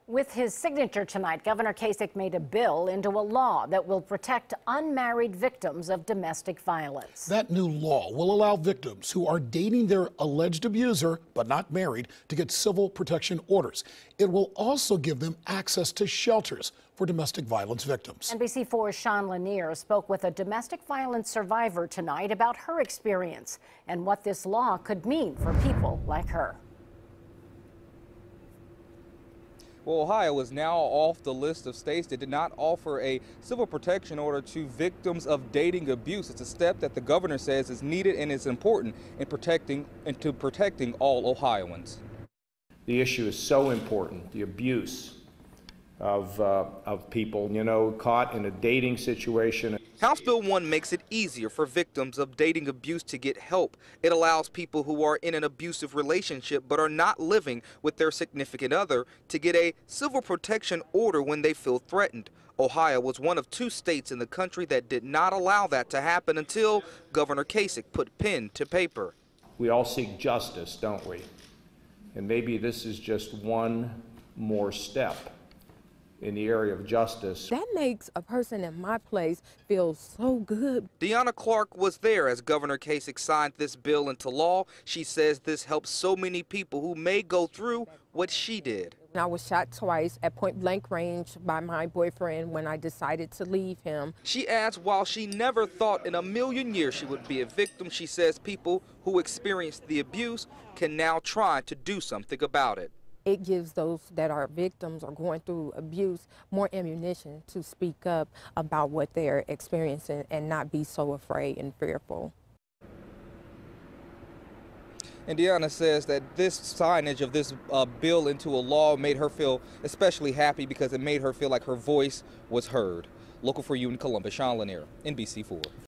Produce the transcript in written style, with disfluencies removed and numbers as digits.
With his signature tonight, Governor Kasich made a bill into a law that will protect unmarried victims of domestic violence. That new law will allow victims who are dating their alleged abuser but not married to get civil protection orders. It will also give them access to shelters for domestic violence victims. NBC4's Sean Lanier spoke with a domestic violence survivor tonight about her experience and what this law could mean for people like her. Well, Ohio is now off the list of states that did not offer a civil protection order to victims of dating abuse. It's a step that the governor says is needed and is important in protecting all Ohioans. The issue is so important, the abuse of people, caught in a dating situation. House Bill 1 makes it easier for victims of dating abuse to get help. It allows people who are in an abusive relationship but are not living with their significant other to get a civil protection order when they feel threatened. Ohio was one of 2 states in the country that did not allow that to happen until Governor Kasich put pen to paper. We all seek justice, don't we? And maybe this is just one more step in the area of justice. That makes a person in my place feel so good. Deanna Clark was there as Governor Kasich signed this bill into law. She says this helps so many people who may go through what she did. I was shot twice at point blank range by my boyfriend when I decided to leave him. She adds while she never thought in a million years she would be a victim, she says people who experienced the abuse can now try to do something about it. It gives those that are victims or going through abuse more ammunition to speak up about what they're experiencing and not be so afraid and fearful. And Deanna says that this signage of this bill into a law made her feel especially happy because it made her feel like her voice was heard. Local for you in Columbus, Sean Lanier, NBC4.